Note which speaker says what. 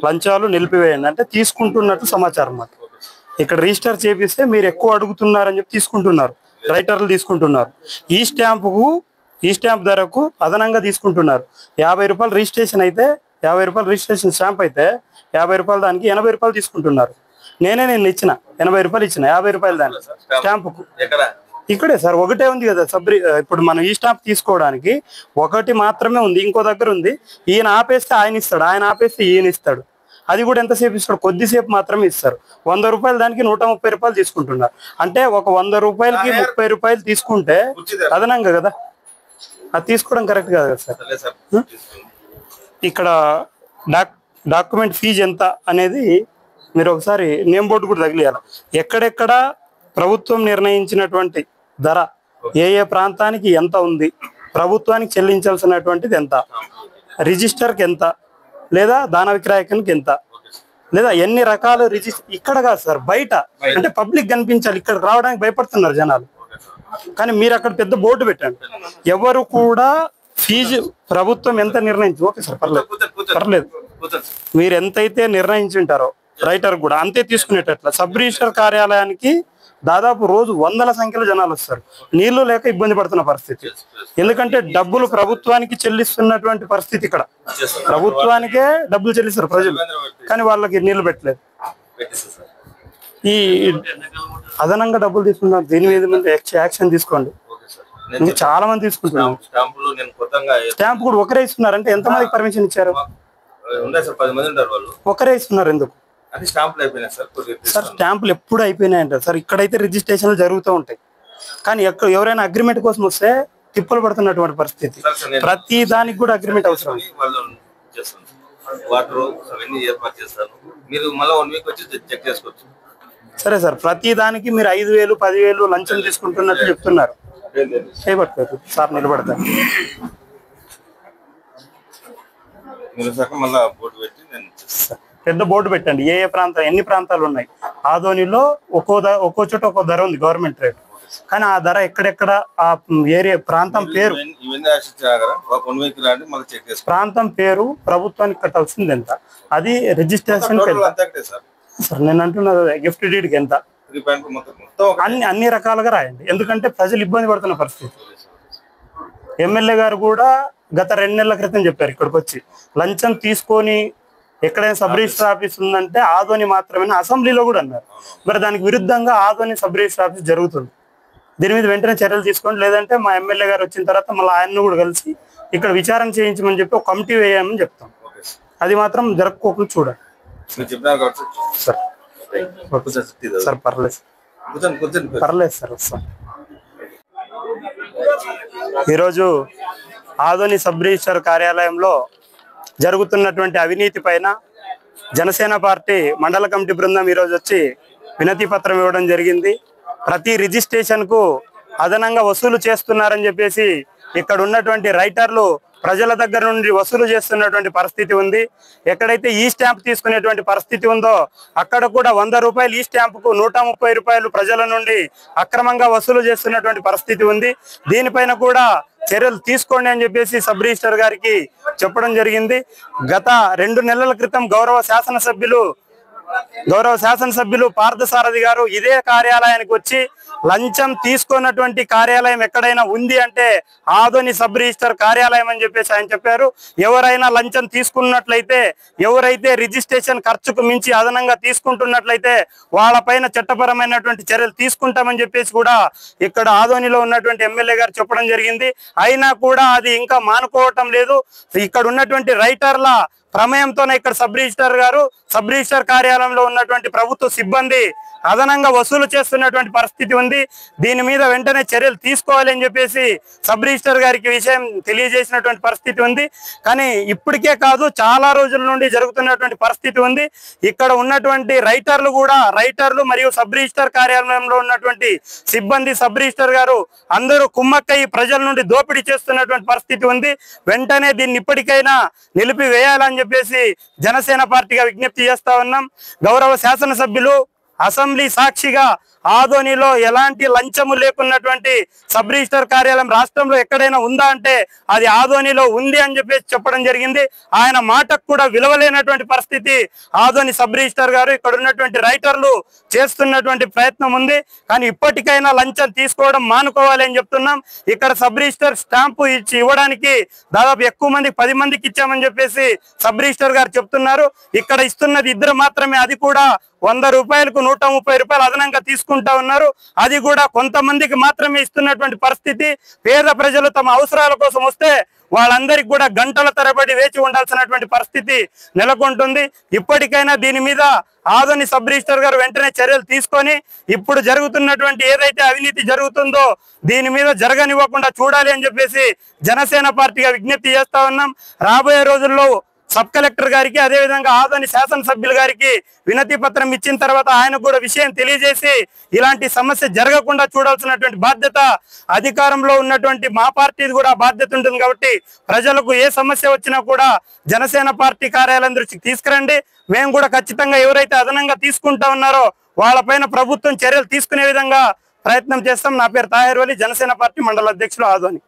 Speaker 1: లంచాలు నిలిపివేయండి అంటే తీసుకుంటున్నట్టు సమాచారం మాట. ఇక్కడ రిజిస్టర్ చేపిస్తే మీరు ఎక్కువ అడుగుతున్నారని చెప్పి తీసుకుంటున్నారు, రైటర్లు తీసుకుంటున్నారు. ఈ స్టాంప్ ధరకు అదనంగా తీసుకుంటున్నారు. 50 రూపాయలు రిజిస్ట్రేషన్ అయితే 50 రూపాయలు రిజిస్ట్రేషన్ స్టాంప్ అయితే 50 రూపాయలు దానికి 80 రూపాయలు తీసుకుంటున్నారు. నేను ఇచ్చిన 80 రూపాయలు ఇచ్చిన 50 రూపాయలు దానికి స్టాంపుకు. ఇక్కడే సార్ ఒకటే ఉంది కదా ఇప్పుడు మనం ఈ స్టాంప్ తీసుకోవడానికి ఒకటి మాత్రమే ఉంది, ఇంకో దగ్గర ఉంది. ఈయన ఆపేస్తే ఆయన ఇస్తాడు, ఆయన ఆపేస్తే ఈయన ఇస్తాడు. అది కూడా ఎంతసేపు ఇస్తాడు, కొద్దిసేపు మాత్రమే ఇస్తారు. 100 రూపాయలు దానికి 130 రూపాయలు తీసుకుంటున్నారు. అంటే ఒక 100 రూపాయలకి 30 రూపాయలు తీసుకుంటే అదనంగా కదా, అది తీసుకోవడం కరెక్ట్ కాదు కదా సార్. ఇక్కడ డాక్యుమెంట్ ఫీజు ఎంత అనేది మీరు ఒకసారి నేమ్ బోర్డు కూడా తగిలియాలి. ఎక్కడెక్కడ ప్రభుత్వం నిర్ణయించినటువంటి ధర, ఏ ప్రాంతానికి ఎంత ఉంది, ప్రభుత్వానికి చెల్లించాల్సినటువంటిది ఎంత, రిజిస్టర్కి ఎంత, లేదా దాన విక్రయకానికి ఎంత, లేదా ఎన్ని రకాల రిజిస్టర్. ఇక్కడ కాదు సార్, బయట అంటే పబ్లిక్ కనిపించాలి. ఇక్కడ రావడానికి భయపడుతున్నారు జనాలు. కానీ మీరు అక్కడ పెద్ద బోర్డు పెట్టండి. ఎవరు కూడా ఫీజు ప్రభుత్వం ఎంత నిర్ణయించి, ఓకే సార్ పర్లేదు మీరు ఎంతైతే నిర్ణయించుంటారో రైటర్ కూడా అంతే తీసుకునేటట్ల. సబ్ రిజిస్టర్ కార్యాలయానికి దాదాపు రోజు 100ల సంఖ్యలో జనాలు వస్తారు. నీళ్లు లేక ఇబ్బంది పడుతున్న పరిస్థితి. ఎందుకంటే డబ్బులు ప్రభుత్వానికి చెల్లిస్తున్నటువంటి పరిస్థితి. ఇక్కడ ప్రభుత్వానికే డబ్బులు చెల్లిస్తారు ప్రజలు, కానీ వాళ్ళకి నీళ్లు పెట్టలేదు. ఈ అదనంగా డబ్బులు తీసుకున్నారు, దీని మీద యాక్షన్ తీసుకోండి. చాలా మంది తీసుకుంటున్నారు. స్టాంప్ కూడా ఒకరే ఇస్తున్నారు. అంటే ఎంతమందికి పర్మిషన్ ఇచ్చారు? ఒకరే ఇస్తున్నారు. ఎందుకు సార్? స్టాంపులు ఎప్పుడు అయిపోయినాయంటారు సార్. ఇక్కడైతే రిజిస్ట్రేషన్లు జరుగుతూ ఉంటాయి, కానీ ఎవరైనా అగ్రిమెంట్ కోసం వస్తే తిప్పలు పడుతున్నటువంటి పరిస్థితి. ప్రతి దానికి కూడా అగ్రిమెంట్ అవసరం. సరే సార్, ప్రతి దానికి మీరు 5,000 10,000 లంచం తీసుకుంటున్నట్టు చెప్తున్నారు. చేయబడతారు సార్, నిలబడతారు. పెద్ద బోర్డు పెట్టండి. ఏ ప్రాంతం, ఎన్ని ప్రాంతాలు ఉన్నాయి. ఆదోనిలో ఒక్కో చోట ఒక్కో ధర ఉంది గవర్నమెంట్ రేట్, కానీ ఆ ధర ఎక్కడెక్కడ ఆ ఏరియా ప్రాంతం పేరు ప్రభుత్వానికి కట్టాల్సింది ఎంత, అది రిజిస్ట్రేషన్ సార్. నేను అంటున్నది గిఫ్ట్ డీడ్కి ఎంత, అన్ని రకాలుగా రాయండి. ఎందుకంటే ప్రజలు ఇబ్బంది పడుతున్న పరిస్థితి. ఎమ్మెల్యే గారు కూడా గత 2 నెలల క్రితం చెప్పారు ఇక్కడికి వచ్చి, లంచం తీసుకొని ఎక్కడైనా సబ్ రిజిస్టర్ ఆఫీస్ ఉందంటే ఆదోని మాత్రమే. అసెంబ్లీలో కూడా అన్నారు. మరి దానికి విరుద్ధంగా ఆదోని సబ్ రిజిస్టర్ ఆఫీస్ జరుగుతుంది. దీని మీద వెంటనే చర్యలు తీసుకోండి. లేదంటే మా ఎమ్మెల్యే గారు వచ్చిన తర్వాత మళ్ళీ ఆయన్ను కూడా కలిసి ఇక్కడ విచారణ చేయించమని చెప్పి ఒక కమిటీ వేయమని చెప్తాం. అది మాత్రం జరుపుకోకుండా చూడండి సార్. సార్ పర్లేదు సార్. ఈరోజు ఆదోని సబ్ రిజిస్టర్ కార్యాలయంలో జరుగుతున్నటువంటి అవినీతి పైన జనసేన పార్టీ మండల కమిటీ బృందం ఈరోజు వచ్చి వినతి పత్రం ఇవ్వడం జరిగింది. ప్రతి రిజిస్ట్రేషన్ కు అదనంగా వసూలు చేస్తున్నారని చెప్పేసి ఇక్కడ ఉన్నటువంటి రైటర్లు ప్రజల దగ్గర నుండి వసూలు చేస్తున్నటువంటి పరిస్థితి ఉంది. ఎక్కడైతే ఈ స్టాంప్ తీసుకునేటువంటి పరిస్థితి ఉందో అక్కడ కూడా 100 రూపాయలు ఈ స్టాంపుకు 130 రూపాయలు ప్రజల నుండి అక్రమంగా వసూలు చేస్తున్నటువంటి పరిస్థితి ఉంది. దీనిపైన కూడా చర్యలు తీసుకోండి అని చెప్పేసి సబ్ రిజిస్టర్ గారికి చెప్పడం జరిగింది. గత 2 నెలల క్రితం గౌరవ శాసనసభ్యులు పార్థసారథి గారు ఇదే కార్యాలయానికి వచ్చి లంచం తీసుకున్నటువంటి కార్యాలయం ఎక్కడైనా ఉంది అంటే ఆదోని సబ్ రిజిస్టర్ కార్యాలయం అని చెప్పేసి ఆయన చెప్పారు. ఎవరైనా లంచం తీసుకున్నట్లయితే, ఎవరైతే రిజిస్ట్రేషన్ ఖర్చుకు మించి అదనంగా తీసుకుంటున్నట్లయితే వాళ్ళపైన చట్టపరమైనటువంటి చర్యలు తీసుకుంటామని చెప్పేసి కూడా ఇక్కడ ఆదోనిలో ఉన్నటువంటి ఎమ్మెల్యే గారు చెప్పడం జరిగింది. అయినా కూడా అది ఇంకా మానుకోవటం లేదు. ఇక్కడ ఉన్నటువంటి రైటర్ల ప్రమేయంతోనే ఇక్కడ సబ్ రిజిస్టర్ కార్యాలయంలో ఉన్నటువంటి ప్రభుత్వ సిబ్బంది అదనంగా వసూలు చేస్తున్నటువంటి పరిస్థితి ఉంది. దీని మీద వెంటనే చర్యలు తీసుకోవాలి అని చెప్పేసి సబ్ రిజిస్టర్ గారికి విషయం తెలియజేసినటువంటి పరిస్థితి ఉంది. కానీ ఇప్పటికే కాదు, చాలా రోజుల నుండి జరుగుతున్నటువంటి పరిస్థితి ఉంది. ఇక్కడ ఉన్నటువంటి రైటర్లు మరియు సబ్ రిజిస్టర్ కార్యాలయంలో ఉన్నటువంటి సిబ్బంది, సబ్ రిజిస్టర్ గారు అందరూ కుమ్మక్కై ప్రజల నుండి దోపిడీ చేస్తున్నటువంటి పరిస్థితి ఉంది. వెంటనే దీన్ని ఇప్పటికైనా నిలిపివేయాలని చెప్పేసి జనసేన పార్టీగా విజ్ఞప్తి చేస్తా ఉన్నాం. గౌరవ శాసనసభ్యులు అసెంబ్లీ సాక్షిగా ఆదోనిలో ఎలాంటి లంచము లేకున్నటువంటి సబ్ రిజిస్టర్ కార్యాలయం రాష్ట్రంలో ఎక్కడైనా ఉందా అంటే అది ఆదోనిలో ఉంది అని చెప్పేసి చెప్పడం జరిగింది. ఆయన మాటకు కూడా విలువలేనటువంటి పరిస్థితి ఆదోని సబ్ రిజిస్టర్ గారు ఇక్కడ ఉన్నటువంటి రైటర్లు చేస్తున్నటువంటి ప్రయత్నం ఉంది. కానీ ఇప్పటికైనా లంచం తీసుకోవడం మానుకోవాలి అని చెప్తున్నాం. ఇక్కడ సబ్ రిజిస్టర్ స్టాంపు ఇవ్వడానికి దాదాపు ఎక్కువ మంది 10 మందికి ఇచ్చామని చెప్పేసి సబ్ రిజిస్టర్ గారు చెప్తున్నారు. ఇక్కడ ఇస్తున్నది 2 మాత్రమే, అది కూడా 100 రూపాయలకు 130 రూపాయలు అదనంగా తీసుకుంటా ఉన్నారు. అది కూడా కొంతమందికి మాత్రమే ఇస్తున్నటువంటి పరిస్థితి. పేద ప్రజలు తమ అవసరాల కోసం వస్తే వాళ్ళందరికీ కూడా గంటల తరబడి వేచి ఉండాల్సినటువంటి పరిస్థితి నెలకొంటుంది. ఇప్పటికైనా దీని మీద ఆదోని సబ్ రిజిస్టర్ గారు వెంటనే చర్యలు తీసుకొని ఇప్పుడు జరుగుతున్నటువంటి ఏదైతే అవినీతి జరుగుతుందో దీని మీద జరగనివ్వకుండా చూడాలి అని చెప్పేసి జనసేన పార్టీగా విజ్ఞప్తి చేస్తా ఉన్నాం. రాబోయే రోజుల్లో సబ్ కలెక్టర్ గారికి అదేవిధంగా ఆదోని శాసనసభ్యుల గారికి వినతి పత్రం ఇచ్చిన తర్వాత ఆయనకు కూడా విషయం తెలియజేసి ఇలాంటి సమస్య జరగకుండా చూడాల్సినటువంటి బాధ్యత అధికారంలో ఉన్నటువంటి మా పార్టీది కూడా బాధ్యత ఉంటుంది. కాబట్టి ప్రజలకు ఏ సమస్య వచ్చినా కూడా జనసేన పార్టీ కార్యాలయం దృష్టికి తీసుకురండి. మేము కూడా ఖచ్చితంగా ఎవరైతే అదనంగా తీసుకుంటా ఉన్నారో వాళ్ళపైన ప్రభుత్వం చర్యలు తీసుకునే విధంగా ప్రయత్నం చేస్తాం. నా పేరు తాహిర్ వలి, జనసేన పార్టీ మండల అధ్యక్షులు ఆదోని.